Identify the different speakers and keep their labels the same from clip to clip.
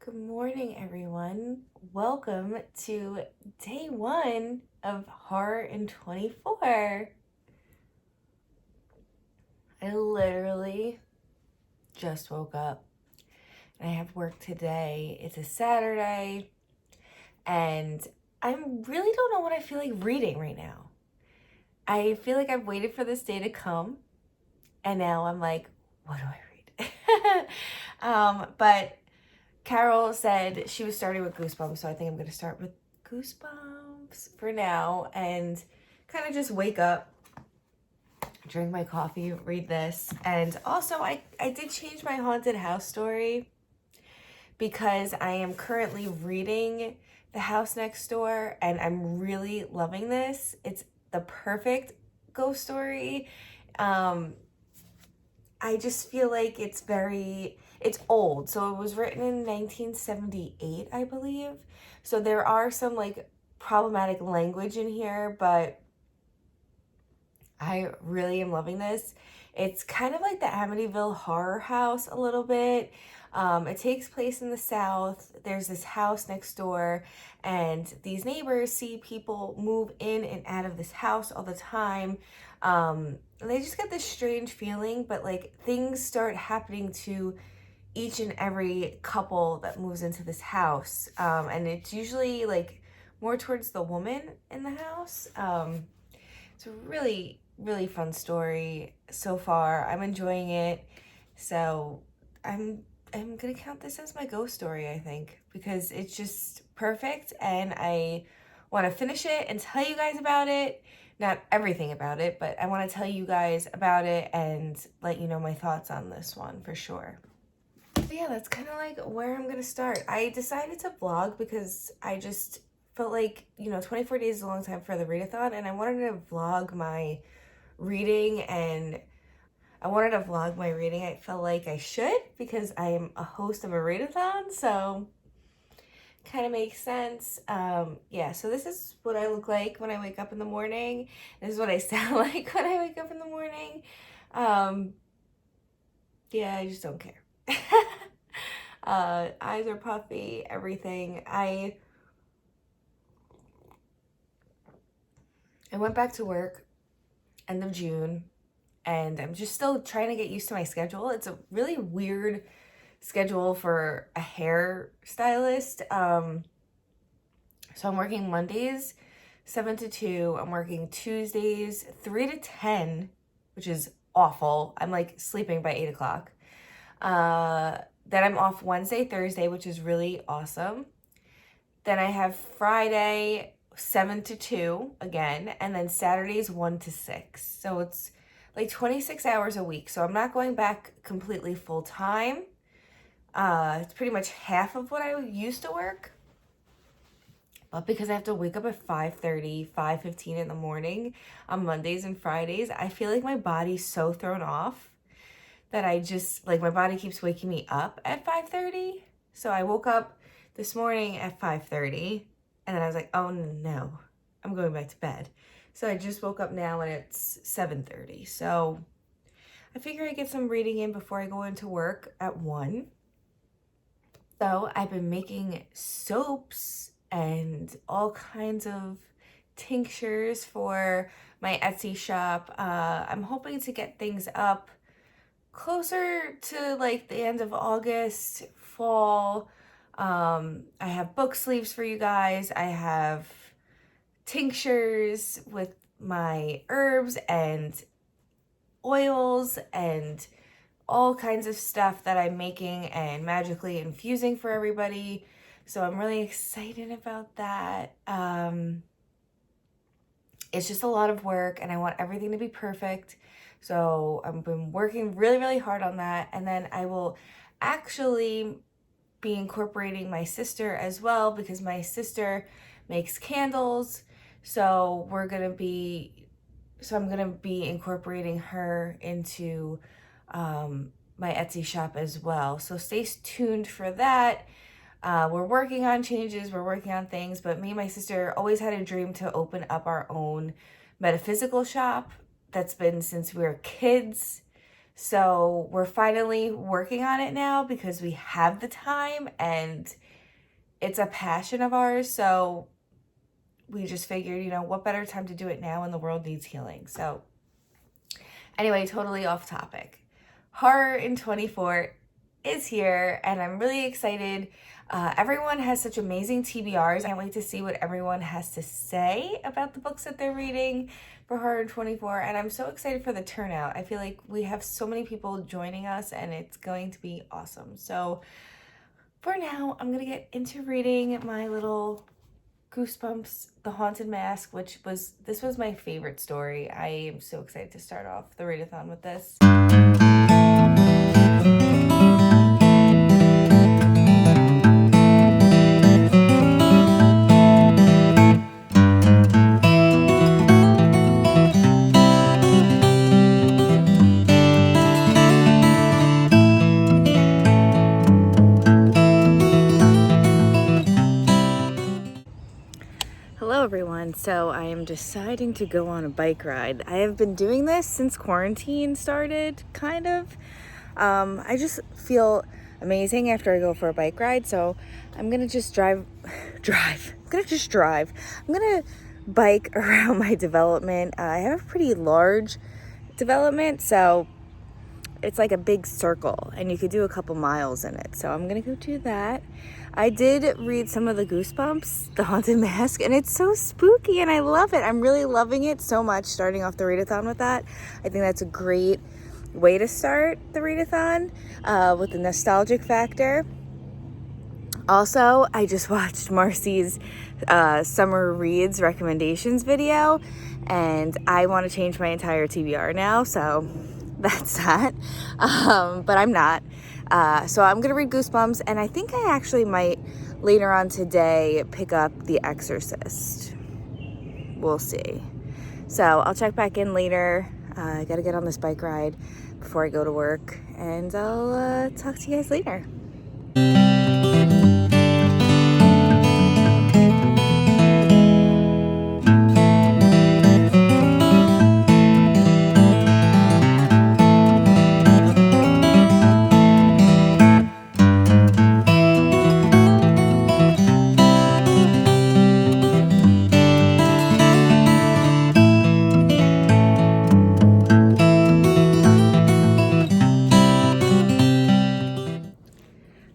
Speaker 1: Good morning, everyone. Welcome to day one of Horror in 24. I literally just woke up and I have work today. It's a Saturday and I really don't know what I feel like reading right now. I feel like I've waited for this day to come and now I'm like, what do I read? But Carol said she was starting with Goosebumps, so I think I'm going to start with Goosebumps for now and kind of just wake up, drink my coffee, read this. And also, I did change my haunted house story because I am currently reading The House Next Door and I'm really loving this. It's the perfect ghost story. I just feel like it's old. So it was written in 1978, I believe. So there are some like problematic language in here, but I really am loving this. It's kind of like the Amityville Horror House a little bit. It takes place in the South. There's this house next door, and these neighbors see people move in and out of this house all the time. They just get this strange feeling, but like things start happening to each and every couple that moves into this house. And it's usually like more towards the woman in the house. It's a really, really fun story so far. I'm enjoying it. So I'm gonna count this as my ghost story, I think, because it's just perfect and I want to finish it and tell you guys about it. Not everything about it, but I want to tell you guys about it and let you know my thoughts on this one for sure. But yeah, that's kind of like where I'm gonna start. I decided to vlog because I just felt like, 24 days is a long time for the read-a-thon, and I wanted to vlog my reading, and I wanted to vlog my reading. I felt like I should because I am a host of a read-a-thon, so kind of makes sense. Yeah, so this is what I look like when I wake up in the morning. This is what I sound like when I wake up in the morning. Yeah, I just don't care. Eyes are puffy, everything. I went back to work end of June, and I'm just still trying to get used to my schedule. It's a really weird schedule for a hairstylist. So I'm working Mondays 7 to 2. I'm working Tuesdays 3 to 10, which is awful. I'm like sleeping by 8 o'clock. Then I'm off Wednesday, Thursday, which is really awesome. Then I have Friday 7 to 2 again, and then Saturdays 1 to 6. So it's like 26 hours a week. So I'm not going back completely full time. It's pretty much half of what I used to work. But because I have to wake up at 5:30, 5:15 in the morning on Mondays and Fridays, I feel like my body's so thrown off that I just, like, my body keeps waking me up at 5:30. So I woke up this morning at 5:30, and then I was like, oh no, I'm going back to bed. So I just woke up now and it's 7:30. So I figure I get some reading in before I go into work at 1. So I've been making soaps and all kinds of tinctures for my Etsy shop. I'm hoping to get things up closer to like the end of August, fall. I have book sleeves for you guys. I have tinctures with my herbs and oils and all kinds of stuff that I'm making and magically infusing for everybody. So I'm really excited about that. It's just a lot of work and I want everything to be perfect. So I've been working really, really hard on that. And then I will actually be incorporating my sister as well because my sister makes candles. So I'm going to be incorporating her into my Etsy shop as well. So stay tuned for that. We're working on changes, we're working on things, but me and my sister always had a dream to open up our own metaphysical shop. That's been since we were kids. So we're finally working on it now because we have the time and it's a passion of ours. So we just figured, what better time to do it now when the world needs healing. So anyway, totally off topic. Horror in 24 is here and I'm really excited. Everyone has such amazing TBRs. I can't wait to see what everyone has to say about the books that they're reading for Horror in 24, and I'm so excited for the turnout. I feel like we have so many people joining us and it's going to be awesome. So for now, I'm gonna get into reading my little Goosebumps, The Haunted Mask, this was my favorite story. I am so excited to start off the read-a-thon with this. Hello everyone. So I am deciding to go on a bike ride. I have been doing this since quarantine started, kind of. I just feel amazing after I go for a bike ride. So I'm gonna just drive. I'm gonna bike around my development. I have a pretty large development, so it's like a big circle and you could do a couple miles in it. So I'm gonna go do that. I did read some of the Goosebumps, The Haunted Mask, and it's so spooky and I love it. I'm really loving it so much, starting off the read-a-thon with that. I think that's a great way to start the read-a-thon with the nostalgic factor. Also, I just watched Marcy's summer reads recommendations video and I want to change my entire TBR now, so that's that. But I'm not. So I'm gonna read Goosebumps, and I think I actually might later on today pick up The Exorcist. We'll see. So I'll check back in later. I gotta get on this bike ride before I go to work, and I'll talk to you guys later.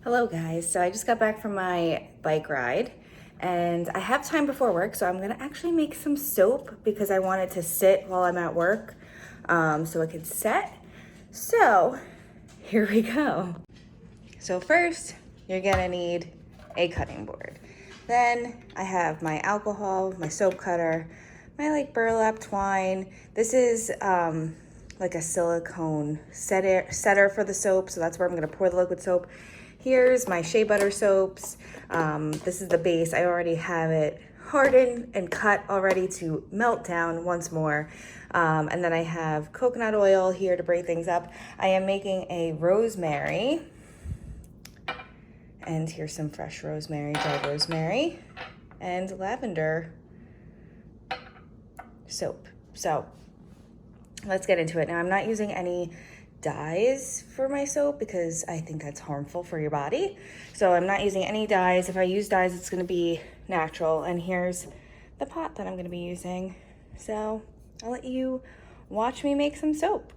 Speaker 1: Hello guys, so I just got back from my bike ride and I have time before work, so I'm gonna actually make some soap because I wanted to sit while I'm at work so I could set. So here we go. So first, you're gonna need a cutting board. Then I have my alcohol, my soap cutter, my burlap twine. This is like a silicone setter for the soap, so that's where I'm gonna pour the liquid soap. Here's my shea butter soaps. This is the base. I already have it hardened and cut already to melt down once more. And then I have coconut oil here to break things up. I am making a rosemary. And here's some fresh rosemary, dried rosemary, and lavender soap. So let's get into it. Now I'm not using any dyes for my soap because I think that's harmful for your body. So I'm not using any dyes. If I use dyes, it's gonna be natural. And here's the pot that I'm gonna be using. So I'll let you watch me make some soap.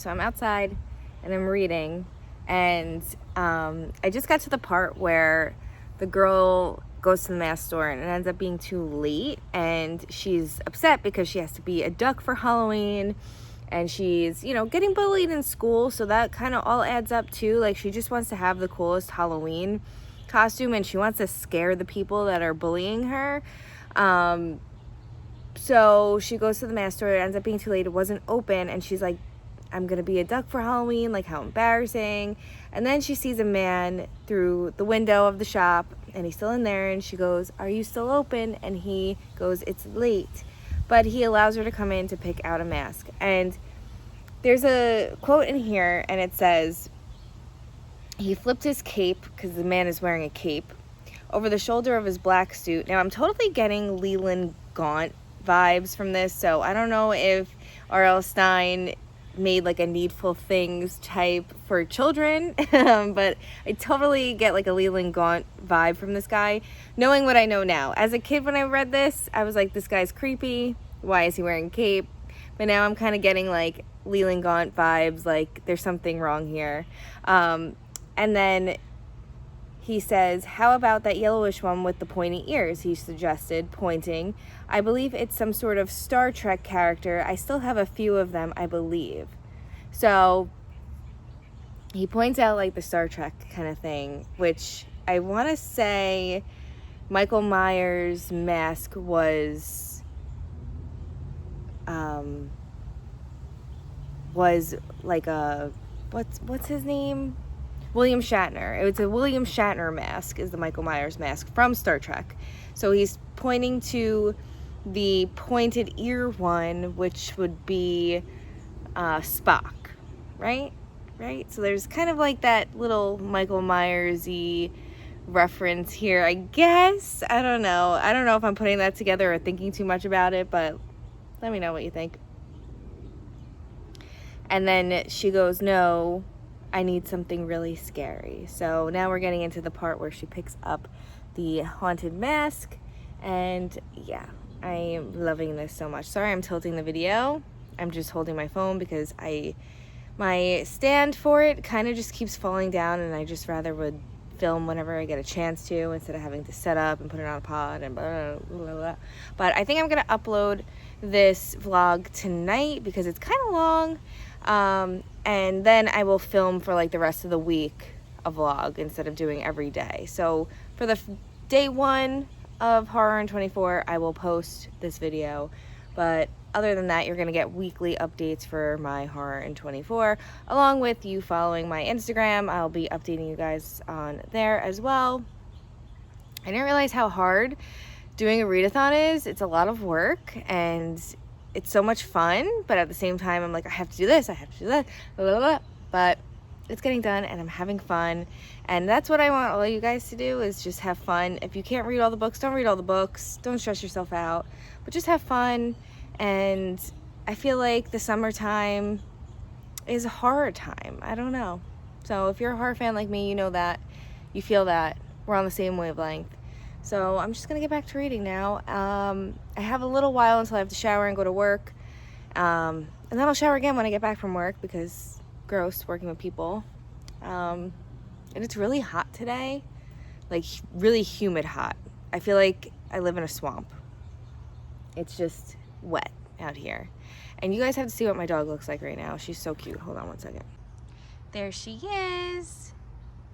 Speaker 1: So I'm outside and I'm reading, and I just got to the part where the girl goes to the mask store and it ends up being too late, and she's upset because she has to be a duck for Halloween, and she's, you know, getting bullied in school, so that kind of all adds up too. Like, she just wants to have the coolest Halloween costume, and she wants to scare the people that are bullying her. So she goes to the mask store, it ends up being too late, it wasn't open, and she's like, I'm gonna be a duck for Halloween, like, how embarrassing. And then she sees a man through the window of the shop, and he's still in there, and she goes, are you still open? And he goes, it's late. But he allows her to come in to pick out a mask. And there's a quote in here, and it says, he flipped his cape, because the man is wearing a cape, over the shoulder of his black suit. Now, I'm totally getting Leland Gaunt vibes from this, so I don't know if R.L. Stine made like a Needful Things type for children, but I totally get like a Leland Gaunt vibe from this guy, knowing what I know now. As a kid, when I read this, I was like, this guy's creepy, why is he wearing a cape? But now I'm kind of getting like Leland Gaunt vibes, like there's something wrong here. And then he says, how about that yellowish one with the pointy ears? He suggested, pointing. I believe it's some sort of Star Trek character. I still have a few of them, I believe. So he points out like the Star Trek kind of thing, which I want to say Michael Myers' mask was like a, what's his name? William Shatner. It's a William Shatner mask, is the Michael Myers mask from Star Trek. So he's pointing to the pointed ear one, which would be Spock, right? So there's kind of like that little Michael Myers-y reference here, I guess. I don't know if I'm putting that together or thinking too much about it, but let me know what you think. And then she goes, no, I need something really scary. So now we're getting into the part where she picks up the haunted mask, and yeah, I am loving this so much. Sorry I'm tilting the video. I'm just holding my phone because my stand for it kind of just keeps falling down, and I just rather would film whenever I get a chance to, instead of having to set up and put it on a pod and blah, blah, blah. But I think I'm gonna upload this vlog tonight because it's kind of long. And then I will film for like the rest of the week a vlog instead of doing every day. So for the day 1 of Horror in 24, I will post this video. But other than that, you're going to get weekly updates for my Horror in 24, along with you following my Instagram. I'll be updating you guys on there as well. I didn't realize how hard doing a read-a-thon is. It's a lot of work, and it's so much fun, but at the same time, I'm like, I have to do this, I have to do that, blah, blah, blah. But it's getting done, and I'm having fun, and that's what I want all you guys to do, is just have fun. If you can't read all the books, don't read all the books, don't stress yourself out, but just have fun. And I feel like the summertime is a horror time. I don't know. So if you're a horror fan like me, you know that, you feel that, we're on the same wavelength. So I'm just gonna get back to reading now. I have a little while until I have to shower and go to work. And then I'll shower again when I get back from work, because gross working with people. And it's really hot today, like really humid hot. I feel like I live in a swamp. It's just wet out here. And you guys have to see what my dog looks like right now. She's so cute. Hold on one second. There she is,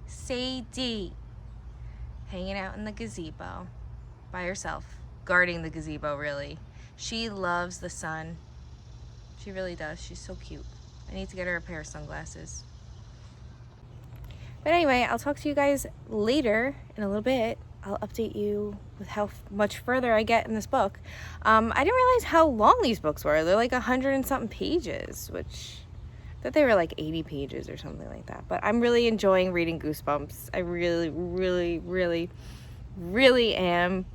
Speaker 1: Sadie, hanging out in the gazebo by herself, guarding the gazebo, really. She loves the sun. She really does. She's so cute. I need to get her a pair of sunglasses. But anyway, I'll talk to you guys later in a little bit. I'll update you with how much further I get in this book. I didn't realize how long these books were. They're like 100 and something pages, which I thought they were like 80 pages or something like that. But I'm really enjoying reading Goosebumps. I really, really, really, really am.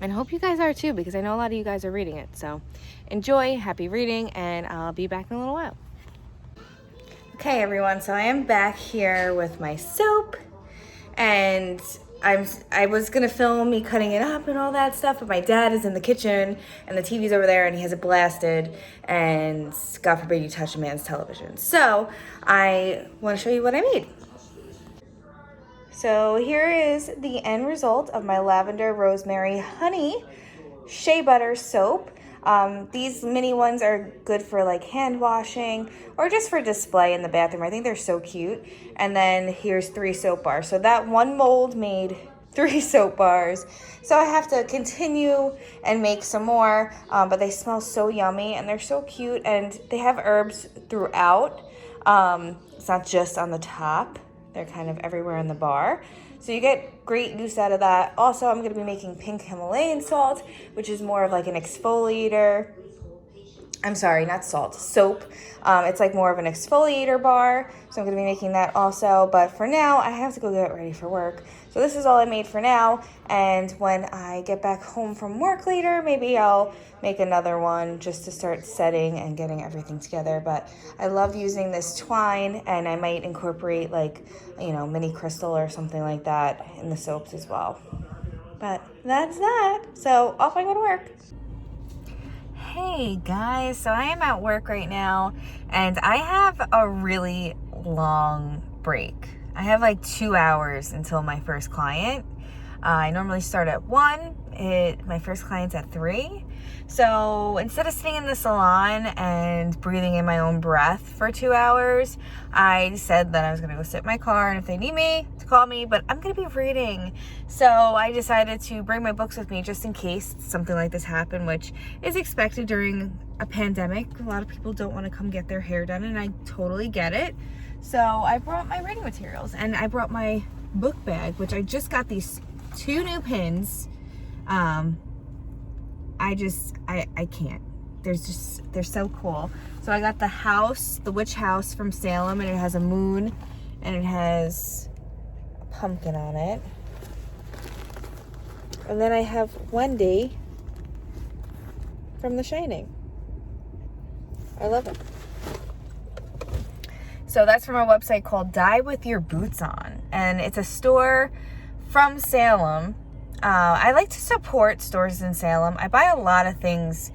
Speaker 1: And hope you guys are too, because I know a lot of you guys are reading it. So enjoy, happy reading, and I'll be back in a little while. Okay everyone, so I am back here with my soap, and I was gonna film me cutting it up and all that stuff, but my dad is in the kitchen and the TV's over there and he has it blasted, and God forbid you touch a man's television. So I want to show you what I made. So here is the end result of my lavender, rosemary, honey shea butter soap. These mini ones are good for like hand washing or just for display in the bathroom. I think they're so cute. And then here's 3 soap bars. So that one mold made 3 soap bars. So I have to continue and make some more, but they smell so yummy and they're so cute, and they have herbs throughout. It's not just on the top. They're kind of everywhere in the bar. So you get great use out of that. Also, I'm going to be making pink Himalayan salt, which is more of like an exfoliator. I'm sorry, not salt, soap. It's like more of an exfoliator bar. So I'm going to be making that also. But for now, I have to go get ready for work. So this is all I made for now. And when I get back home from work later, maybe I'll make another one just to start setting and getting everything together. But I love using this twine, and I might incorporate like, mini crystal or something like that in the soaps as well. But that's that. So off I go to work. Hey guys, so I am at work right now and I have a really long break. I have like 2 hours until my first client. I normally start at 1. My first client's at 3. So instead of sitting in the salon and breathing in my own breath for 2 hours, I said that I was going to go sit in my car, and if they need me, to call me, but I'm going to be reading. So I decided to bring my books with me just in case something like this happened, which is expected during a pandemic. A lot of people don't want to come get their hair done, and I totally get it. So I brought my reading materials, and I brought my book bag, which I just got these 2 new pins. I can't. They're so cool. So I got the witch house from Salem, and it has a moon and it has a pumpkin on it. And then I have Wendy from The Shining. I love it. So that's from a website called Die With Your Boots On, and it's a store from Salem. I like to support stores in Salem. I buy a lot of things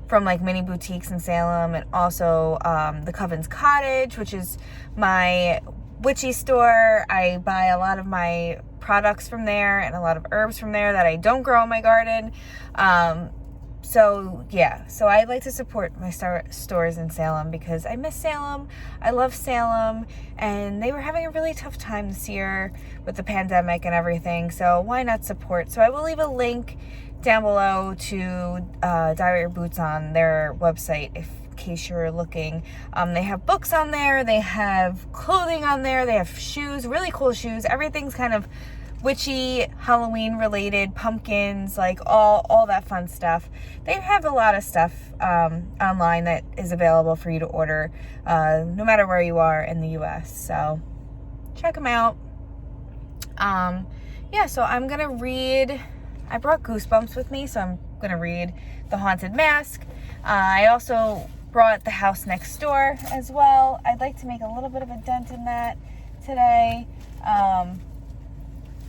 Speaker 1: from like mini boutiques in Salem, and also the Coven's Cottage, which is my witchy store. I buy a lot of my products from there and a lot of herbs from there that I don't grow in my garden. So I like to support my stores in Salem because I miss Salem. I love Salem, and they were having a really tough time this year with the pandemic and everything. So why not support? So I will leave a link down below to Die With Your Boots On, their website, in case you're looking. They have books on there. They have clothing on there. They have shoes, really cool shoes. Everything's kind of witchy, Halloween related, pumpkins, like all that fun stuff. They have a lot of stuff online that is available for you to order no matter where you are in the US. So check them out. So I'm gonna read. I brought Goosebumps with me, so I'm gonna read The Haunted Mask. I also brought The House Next Door as well. I'd like to make a little bit of a dent in that today. Let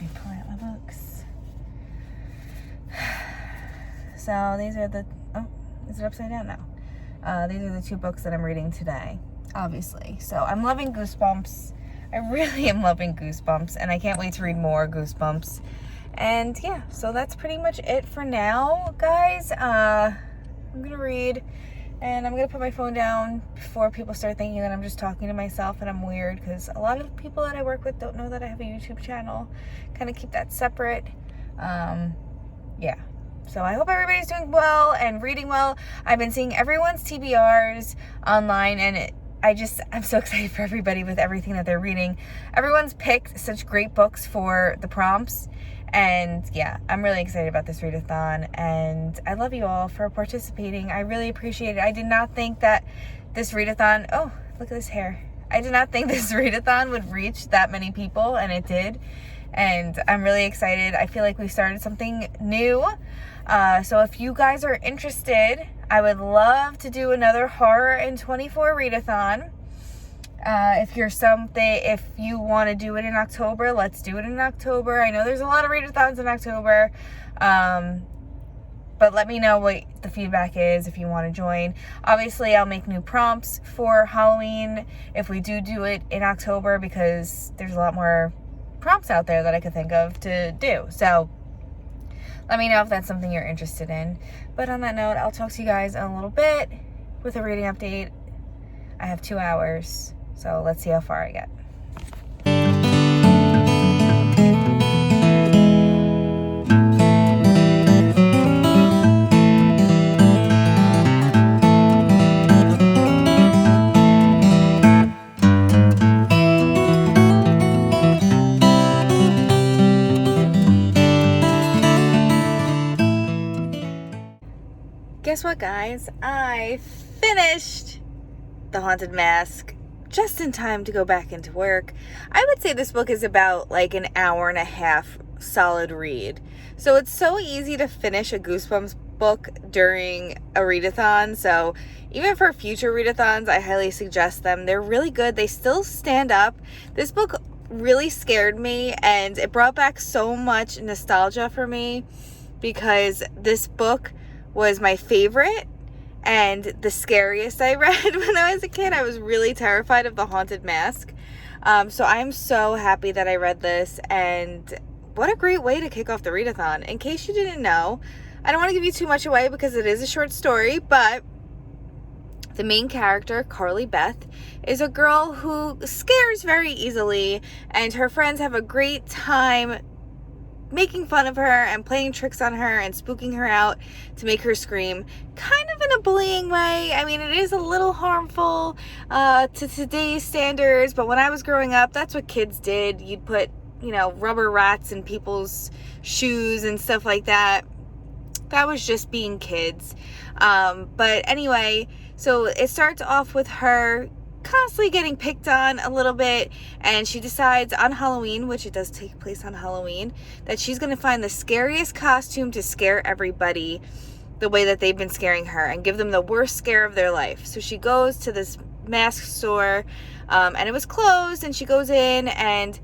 Speaker 1: me pull out my books. So these are is it upside down now? These are the 2 books that I'm reading today, obviously. So I'm loving Goosebumps. I really am loving Goosebumps, and I can't wait to read more Goosebumps. And so that's pretty much it for now, guys. I'm gonna read, and I'm gonna put my phone down before people start thinking that I'm just talking to myself and I'm weird, because a lot of the people that I work with don't know that I have a YouTube channel. Kind of keep that separate. So I hope everybody's doing well and reading well. I've been seeing everyone's TBRs online, and I'm so excited for everybody with everything that they're reading. Everyone's picked such great books for the prompts. And I'm really excited about this read-a-thon, and I love you all for participating. I really appreciate it. I did not think that this read-a-thon, oh, look at this hair. I did not think this read-a-thon would reach that many people, and it did. And I'm really excited. I feel like we started something new. So if you guys are interested, I would love to do another Horror in 24 read-a-thon. If you want to do it in October, let's do it in October. I know there's a lot of read-a-thons in October, but let me know what the feedback is if you want to join. Obviously, I'll make new prompts for Halloween if we do it in October, because there's a lot more prompts out there that I could think of to do. So let me know if that's something you're interested in. But on that note, I'll talk to you guys in a little bit with a reading update. I have 2 hours, so let's see how far I get. Guess what, guys? I finished The Haunted Mask just in time to go back into work. I would say this book is about like an hour and a half solid read. So it's so easy to finish a Goosebumps book during a read-a-thon. So even for future read-a-thons, I highly suggest them. They're really good. They still stand up. This book really scared me, and it brought back so much nostalgia for me, because this book was my favorite and the scariest I read when I was a kid. I was really terrified of The Haunted Mask. So I'm so happy that I read this, and what a great way to kick off the read-a-thon. In case you didn't know, I don't want to give you too much away because it is a short story, but the main character, Carly Beth, is a girl who scares very easily, and her friends have a great time making fun of her and playing tricks on her and spooking her out to make her scream, kind of in a bullying way. I mean, it is a little harmful to today's standards, but when I was growing up, that's what kids did. You'd put, rubber rats in people's shoes and stuff like that. That was just being kids. But anyway, so it starts off with her constantly getting picked on a little bit, and she decides on Halloween, which it does take place on Halloween, that she's going to find the scariest costume to scare everybody the way that they've been scaring her and give them the worst scare of their life. So she goes to this mask store, and it was closed, and she goes in, and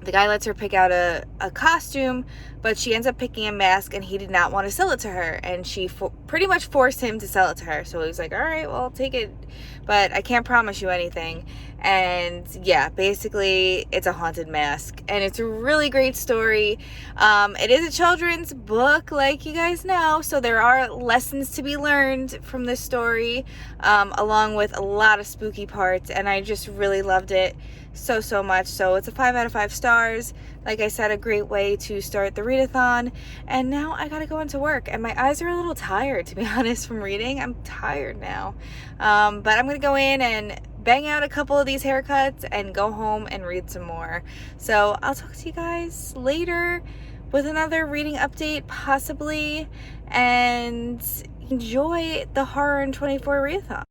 Speaker 1: the guy lets her pick out a costume, but she ends up picking a mask, and he did not want to sell it to her, and she pretty much forced him to sell it to her. So he was like, all right, well, I'll take it, but I can't promise you anything. And yeah, basically it's a haunted mask, and it's a really great story. It is a children's book, like you guys know, so there are lessons to be learned from this story, along with a lot of spooky parts, and I just really loved it so much. So it's a 5 out of 5 stars. Like I said, a great way to start the read-a-thon. And now I gotta go into work, and my eyes are a little tired, to be honest, from reading. I'm tired now, but I'm gonna go in and bang out a couple of these haircuts and go home and read some more. So I'll talk to you guys later with another reading update, possibly, and enjoy the Horror in 24 read-a-thon.